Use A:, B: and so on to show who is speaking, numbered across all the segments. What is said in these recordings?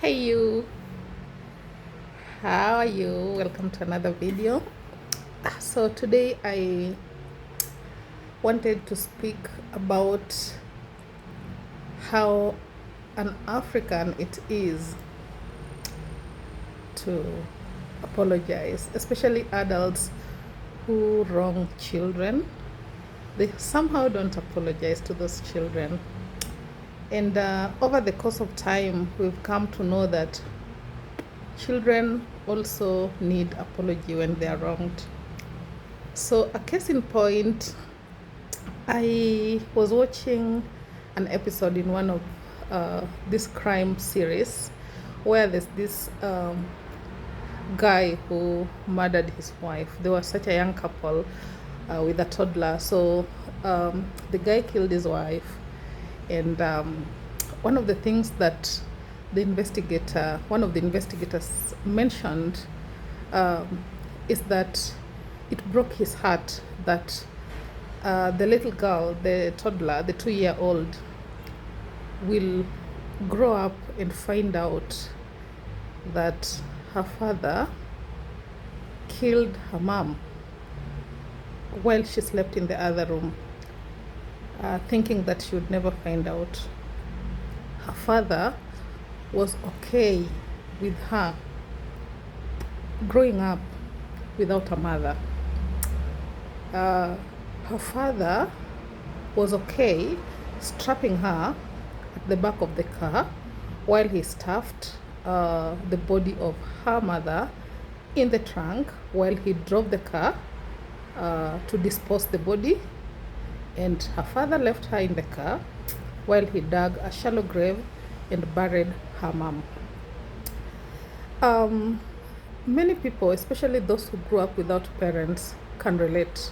A: Hey you, how are you? Welcome to another video. So today I wanted to speak about how an African it is to apologize, especially adults who wrong children. They somehow don't apologize to those children. And over the course of time, we've come to know that children also need apology when they are wronged. So, a case in point, I was watching an episode in one of this crime series where there's this guy who murdered his wife. They were such a young couple with a toddler. So, the guy killed his wife, and one of the things that one of the investigators mentioned is that it broke his heart that the little girl, the toddler, the 2-year-old, will grow up and find out that her father killed her mom while she slept in the other room, thinking that she would never find out. Her father was okay with her growing up without a mother. Her father was okay strapping her at the back of the car while he stuffed the body of her mother in the trunk while he drove the car to dispose the body, and her father left her in the car while he dug a shallow grave and buried her mom. Many people, especially those who grew up without parents, can relate.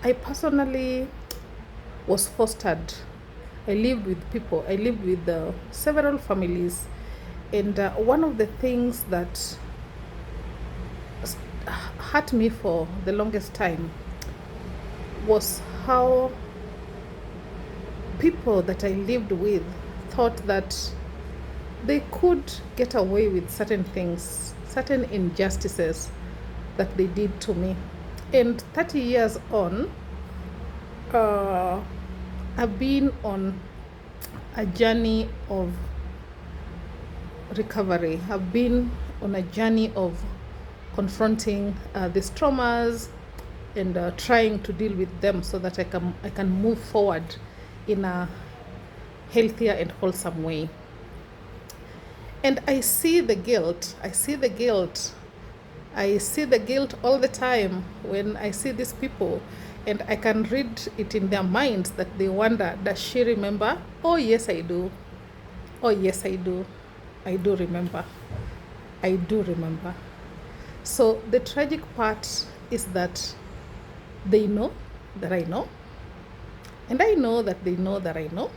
A: I personally was fostered. I lived with people. I lived with several families, and one of the things that hurt me for the longest time was how people that I lived with thought that they could get away with certain things, certain injustices that they did to me. And 30 years on, I've been on a journey of recovery. I've been on a journey of confronting these traumas and trying to deal with them so that I can move forward in a healthier and wholesome way. And I see the guilt. I see the guilt all the time when I see these people, and I can read it in their minds that they wonder, does she remember? Oh yes, I do. Oh yes, I do. I do remember. I do remember. So the tragic part is that they know that I know, and I know that they know that I know,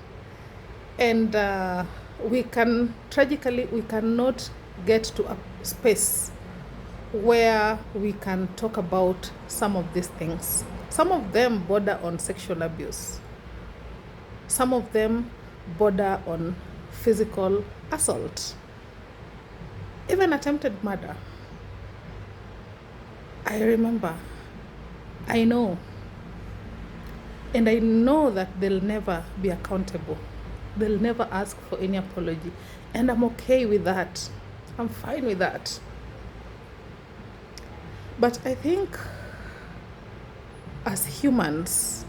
A: and we cannot get to a space where we can talk about some of these things. Some of them border on sexual abuse. Some of them border on physical assault, even attempted murder. I remember, I know, and I know that they'll never be accountable. They'll never ask for any apology, and I'm okay with that. I'm fine with that. But I think as humans,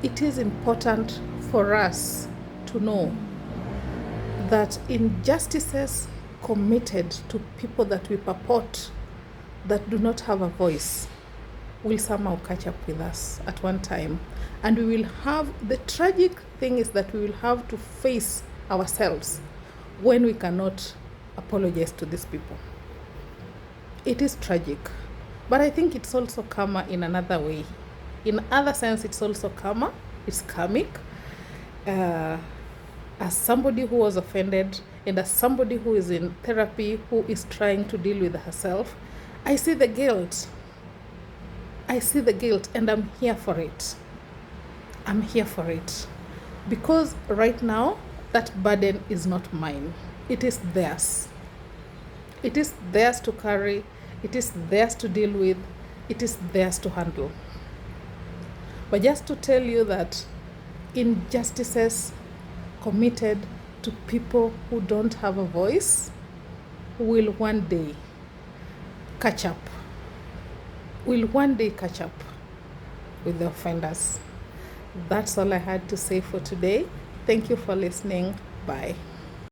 A: it is important for us to know that injustices committed to people that we purport that do not have a voice will somehow catch up with us at one time. And we will have, the tragic thing is that we will have to face ourselves when we cannot apologize to these people. It is tragic, but I think it's also karma in another way. In other sense, it's also karma. It's karmic. As somebody who was offended and as somebody who is in therapy, who is trying to deal with herself, I see the guilt. I see the guilt, and I'm here for it. I'm here for it. Because right now, that burden is not mine. it is theirs. It is theirs to carry, it is theirs to deal with, it is theirs to handle. But just to tell you that injustices committed to people who don't have a voice will one day catch up. Will one day catch up with the offenders. That's all I had to say for today. Thank you for listening. Bye.